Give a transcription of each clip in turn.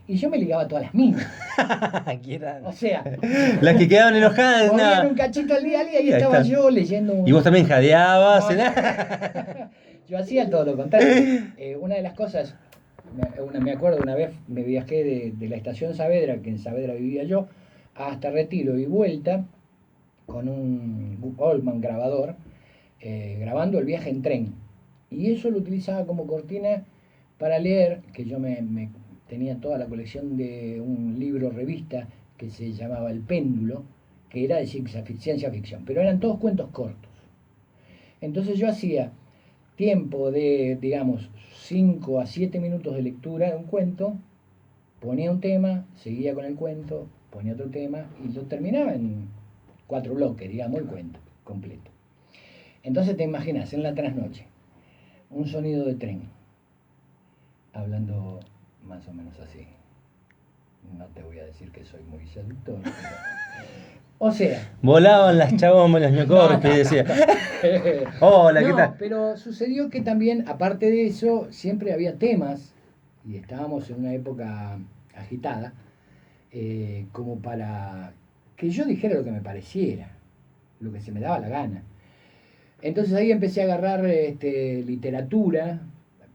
Y yo me ligaba a todas las minas. O sea, las que quedaban enojadas. ponían un cachito al día y ahí estaba yo leyendo un... Y vos también jadeabas. No, yo hacía todo lo contrario. Una de las cosas, me acuerdo una vez me viajé de la estación Saavedra, que en Saavedra vivía yo, hasta Retiro y vuelta con un Goldman grabador, grabando el viaje en tren. Y eso lo utilizaba como cortina para leer, que yo me tenía toda la colección de un libro revista que se llamaba El Péndulo, que era de ciencia ficción, pero eran todos cuentos cortos. Entonces yo hacía tiempo de, digamos, 5 a 7 minutos de lectura de un cuento, ponía un tema, seguía con el cuento, ponía otro tema y lo terminaba en 4 bloques, digamos, el cuento completo. Entonces te imaginas, en la trasnoche, un sonido de tren, hablando más o menos así. No te voy a decir que soy muy seductor, pero... O sea... Volaban las chabomas, las ñocorpes, y decía... Hola, ¿qué tal? Pero sucedió que también, aparte de eso, siempre había temas, y estábamos en una época agitada, como para que yo dijera lo que me pareciera, lo que se me daba la gana. Entonces ahí empecé a agarrar literatura,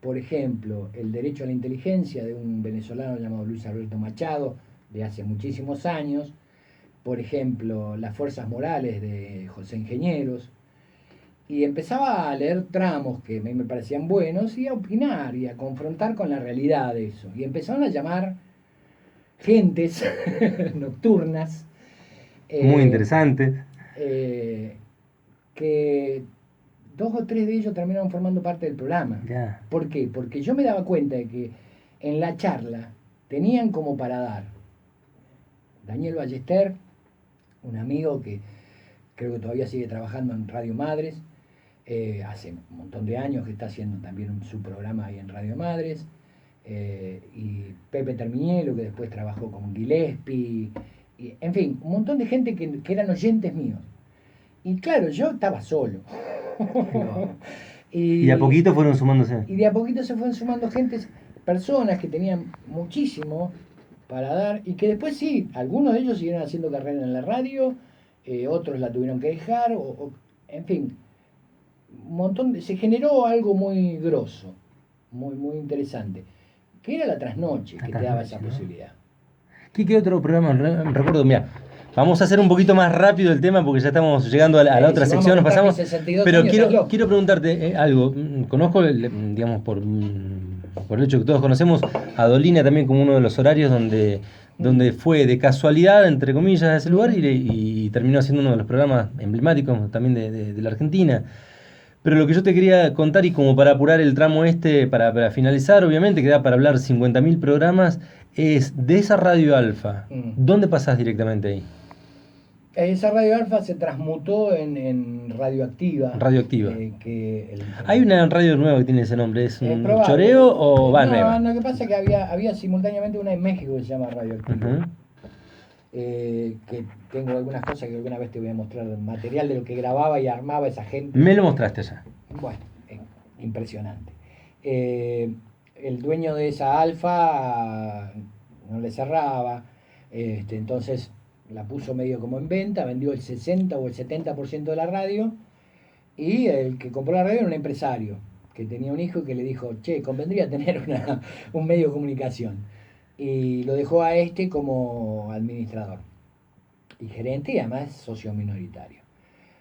por ejemplo, El derecho a la inteligencia de un venezolano llamado Luis Alberto Machado, de hace muchísimos años, por ejemplo, Las fuerzas morales de José Ingenieros, y empezaba a leer tramos que a mí me parecían buenos y a opinar y a confrontar con la realidad de eso. Y empezaron a llamar gentes nocturnas. Muy interesante. Que 2 o 3 de ellos terminaron formando parte del programa. Yeah. ¿Por qué? Porque yo me daba cuenta de que en la charla tenían como para dar Daniel Ballester, un amigo que creo que todavía sigue trabajando en Radio Madres, hace un montón de años que está haciendo también su programa ahí en Radio Madres, y Pepe Terminielo, que después trabajó con Gillespie, y, en fin, un montón de gente que eran oyentes míos. Y claro, yo estaba solo. Y de a poquito fueron sumándose. Y de a poquito se fueron sumando personas que tenían muchísimo para dar y que después sí, algunos de ellos siguieron haciendo carrera en la radio, otros la tuvieron que dejar, en fin, un montón se generó algo muy grosso, muy interesante, que era la trasnoche, que te daba esa posibilidad. ¿Qué otro programa? Recuerdo, mira, vamos a hacer un poquito más rápido el tema porque ya estamos llegando a la otra sección, nos pasamos. Pero quiero preguntarte algo. Conozco, digamos, por el hecho que todos conocemos a Dolina también como uno de los horarios donde fue de casualidad, entre comillas, ese lugar y terminó siendo uno de los programas emblemáticos también de la Argentina. Pero lo que yo te quería contar, y como para apurar el tramo para finalizar, obviamente, que da para hablar 50.000 programas, es de esa Radio Alfa. ¿Dónde pasás directamente ahí? Esa Radio Alfa se transmutó en Radioactiva. Radioactiva. Hay una radio nueva que tiene ese nombre, ¿es un choreo o va nueva? No, lo que pasa es que había simultáneamente una en México que se llama Radioactiva. Uh-huh. Que tengo algunas cosas que alguna vez te voy a mostrar, material de lo que grababa y armaba esa gente. Me lo mostraste ya. Bueno, impresionante. El dueño de esa Alfa no le cerraba, entonces la puso medio como en venta, vendió el 60 o el 70% de la radio, y el que compró la radio era un empresario que tenía un hijo que le dijo, che, convendría tener un medio de comunicación, y lo dejó a como administrador y gerente, y además socio minoritario.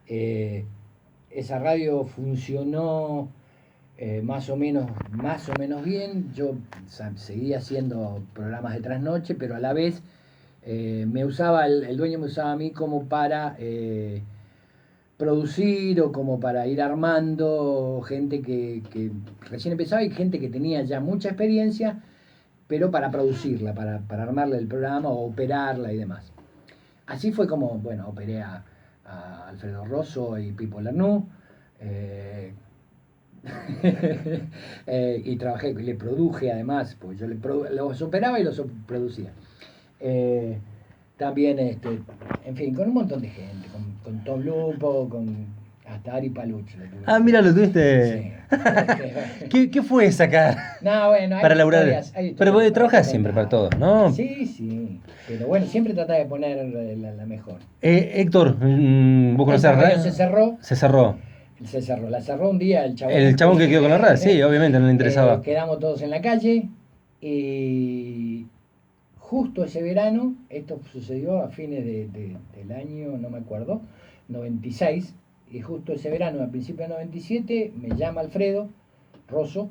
Esa radio funcionó más o menos bien. Yo seguía haciendo programas de trasnoche, pero a la vez el dueño me usaba a mí como para producir o como para ir armando gente que recién empezaba y gente que tenía ya mucha experiencia, pero para producirla, para armarle el programa o operarla y demás. Así fue como, bueno, operé a Alfredo Rosso y Pipo Lernú, y trabajé, le produje además, pues yo los operaba y los producía. También, en fin, con un montón de gente, con Tom Lupo, con Hasta Ari Paluch. Mira, lo tuviste. Sí. ¿Qué fue sacar? No, bueno, para laburar. Pero vos trabajás siempre para todos, ¿no? Sí. Pero bueno, siempre tratás de poner la mejor. Héctor, ¿vos conocés a Radio? Se cerró. Se cerró. La cerró un día el chabón. El chabón que quedó con la radio, sí, obviamente no le interesaba. Quedamos todos en la calle y justo ese verano, esto sucedió a fines del año, no me acuerdo, 96, y justo ese verano, al principio de 97, me llama Alfredo Rosso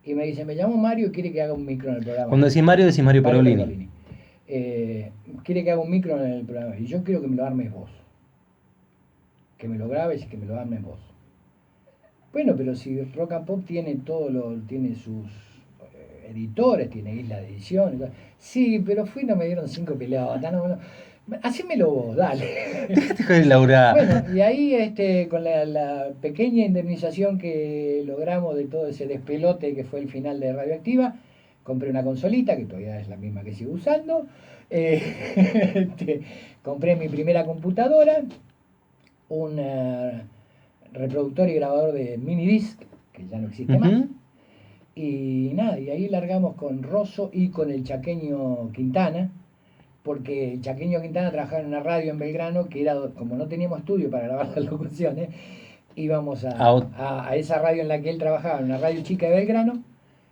y me dice, me llamo Mario y quiere que haga un micro en el programa. Cuando decís Mario Pergolini. Quiere que haga un micro en el programa y yo quiero que me lo armes vos. Que me lo grabes y que me lo armes vos. Bueno, pero si Rock and Pop tiene tiene sus editores, tiene isla de edición. Sí, pero no me dieron 5 pelotas. No, hacémelo vos, dale. Déjate de laburar. Bueno, y ahí con la pequeña indemnización que logramos de todo ese despelote que fue el final de Radioactiva, compré una consolita, que todavía es la misma que sigo usando. Compré mi primera computadora, un reproductor y grabador de minidisc, que ya no existe más. Y nada, y ahí largamos con Rosso y con el chaqueño Quintana, porque el chaqueño Quintana trabajaba en una radio en Belgrano, que era, como no teníamos estudio para grabar las locuciones, íbamos a esa radio en la que él trabajaba, en una radio chica de Belgrano,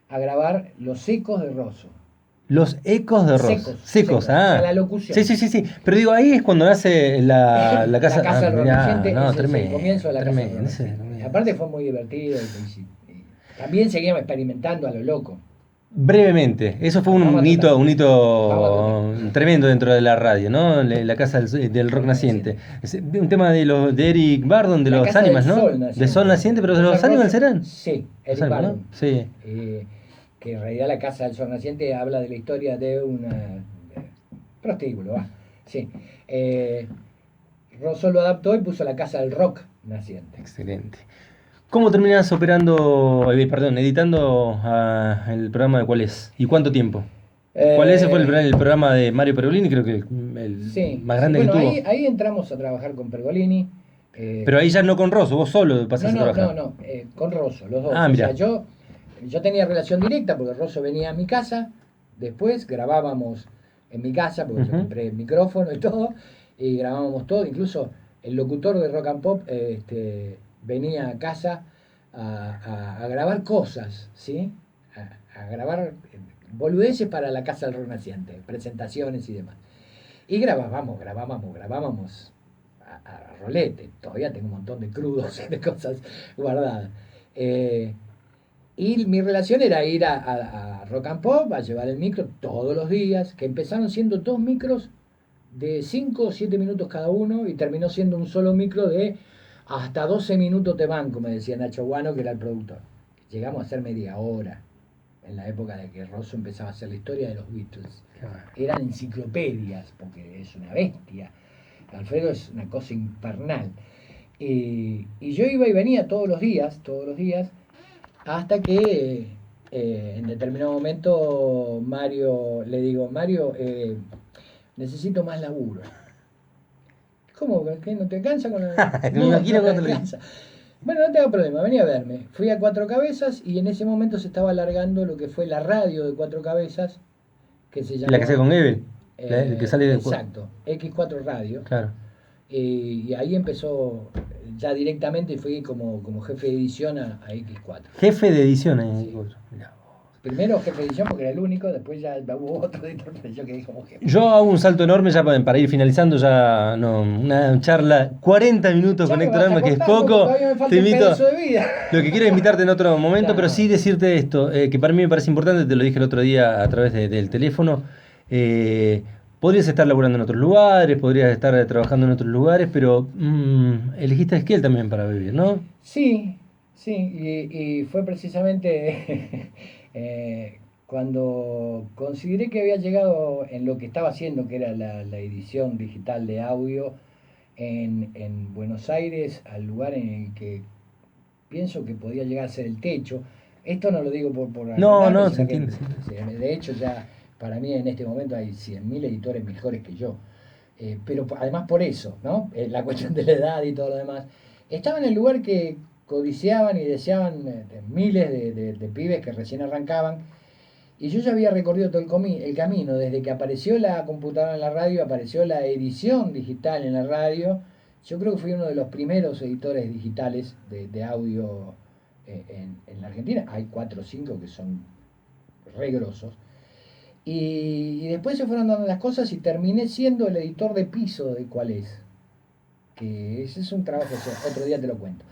a grabar los ecos de Rosso. Los ecos de Rosso. Secos. La locución. Sí. Pero digo, ahí es cuando nace la casa. La casa del Rock. No, tremendo. El comienzo de la casa del Rock. Aparte fue muy divertido. Y también seguíamos experimentando a lo loco. Brevemente, eso fue un hito tremendo dentro de la radio, ¿no? La casa del rock naciente. Un tema de Eric Bardon, de los Animals, ¿no? De Sol Naciente, pero de los Animals serán. Sí, Eric Bardon. ¿No? Sí. Que en realidad la casa del Sol Naciente habla de la historia de un prostíbulo, sí. Rosso lo adaptó y puso la casa del rock naciente. Excelente. ¿Cómo terminás editando el programa de cuál es? ¿Y cuánto tiempo? ¿Cuál ese fue el programa de Mario Pergolini? Creo que el más grande que tuvo. Ahí entramos a trabajar con Pergolini. Pero ahí ya no con Rosso, vos solo pasás a trabajar. No, con Rosso, los dos. Mira. O sea, yo tenía relación directa porque Rosso venía a mi casa, después grabábamos en mi casa, porque yo compré el micrófono y todo, y grabábamos todo, incluso el locutor de Rock and Pop venía a casa a grabar cosas, ¿sí? A grabar boludeces para la casa del rock naciente, presentaciones y demás. Y grabábamos a rolete, todavía tengo un montón de crudos de cosas guardadas. Y mi relación era ir a Rock and Pop, a llevar el micro todos los días, que empezaron siendo 2 micros de 5 o 7 minutos cada uno y terminó siendo un solo micro de hasta 12 minutos de banco, me decía Nacho Guano, que era el productor. Llegamos a hacer media hora, en la época de que Rosso empezaba a hacer la historia de los Beatles. Eran enciclopedias, porque es una bestia. Alfredo es una cosa infernal. Y yo iba y venía todos los días, hasta que en determinado momento le digo, Mario, necesito más laburo. ¿Cómo? ¿Que no te alcanza con la...? No te alcanza. Bueno, no tengo problema, vení a verme. Fui a Cuatro Cabezas y en ese momento se estaba alargando lo que fue la radio de Cuatro Cabezas, que se llama... La que sale con Ebel, que sale de... Exacto, X4 Radio. Claro. Y ahí empezó ya directamente, fui como jefe de edición a X4. Jefe de edición a X4. Sí. Primero jefe de edición porque era el único, después ya hubo otro editor, pero yo quedé como jefe. Yo hago un salto enorme ya para ir finalizando, ya una charla, 40 minutos ya con Héctor Armas, que es poco. Te invito. Lo que quiero es invitarte en otro momento, claro. Pero sí decirte esto, que para mí me parece importante, te lo dije el otro día a través del teléfono. Podrías estar laburando en otros lugares, podrías estar trabajando en otros lugares, pero elegiste a Esquiel también para vivir, ¿no? Sí, y fue precisamente cuando consideré que había llegado en lo que estaba haciendo, que era la edición digital de audio en Buenos Aires, al lugar en el que pienso que podía llegar a ser el techo. Esto no lo digo por no, se entiende. De hecho, ya para mí en este momento hay 100.000 editores mejores que yo. Pero además por eso, ¿no? La cuestión de la edad y todo lo demás. estaba en el lugar que codiciaban y deseaban miles de pibes que recién arrancaban. Y yo ya había recorrido todo el camino, desde que apareció la computadora en la radio, apareció la edición digital en la radio. Yo creo que fui uno de los primeros editores digitales de audio en la Argentina. Hay 4 o 5 que son re grosos. Y después se fueron dando las cosas y terminé siendo el editor de piso de Cuál es. Que ese es un trabajo, otro día te lo cuento.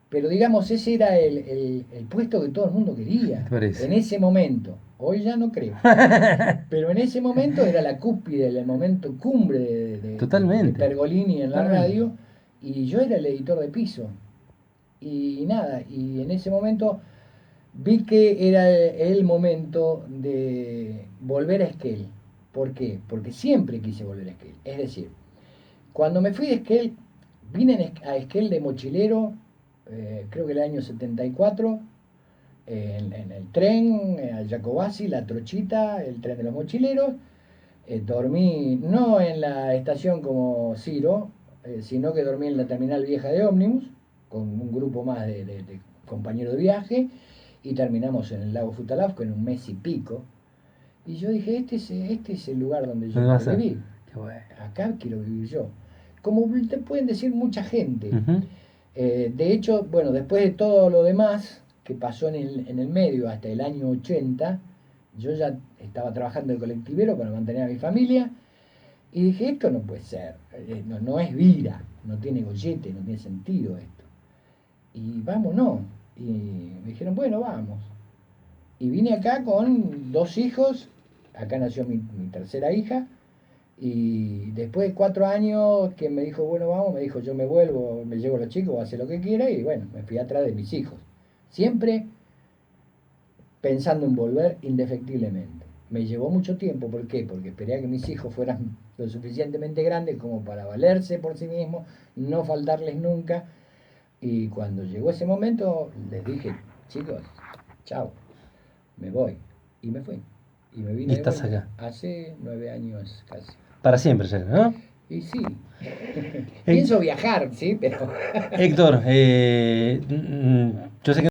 Pero digamos, ese era el puesto que todo el mundo quería en ese momento. Hoy ya no creo. Pero en ese momento era la cúspide, el momento cumbre de Pergolini en la radio. Y yo era el editor de piso. Y nada, y en ese momento vi que era el momento de volver a Esquel. ¿Por qué? Porque siempre quise volver a Esquel. Es decir, cuando me fui de Esquel, vine a Esquel de mochilero, creo que el año 74, en el tren, al Jacobasi, la Trochita, el tren de los mochileros. Dormí no en la estación como Ciro, sino que dormí en la terminal vieja de ómnibus, con un grupo más de compañeros de viaje, y terminamos en el lago Futalafco en un mes y pico. Y yo dije, este es el lugar donde yo quiero vivir. Acá quiero vivir yo. Como te pueden decir mucha gente. Uh-huh. De hecho, bueno, después de todo lo demás que pasó en el medio hasta el año 80, yo ya estaba trabajando de colectivero para mantener a mi familia. Y dije, esto no puede ser. No es vida. No tiene gollete, no tiene sentido esto. Y vámonos. Y me dijeron, bueno, vamos. Y vine acá con 2 hijos. Acá nació mi tercera hija. Y después de 4 años que me dijo, bueno, vamos, me dijo, yo me vuelvo, me llevo a los chicos, voy a hacer lo que quiera. Y bueno, me fui atrás de mis hijos. Siempre pensando en volver indefectiblemente. Me llevó mucho tiempo. ¿Por qué? Porque esperé a que mis hijos fueran lo suficientemente grandes como para valerse por sí mismos, no faltarles nunca. Y cuando llegó ese momento, les dije, chicos, chao, me voy. Y me fui. Y me vine. ¿Y estás acá? Hace 9 años casi. Para siempre, ¿no? Y sí. Pienso viajar, sí, pero... Héctor, yo sé que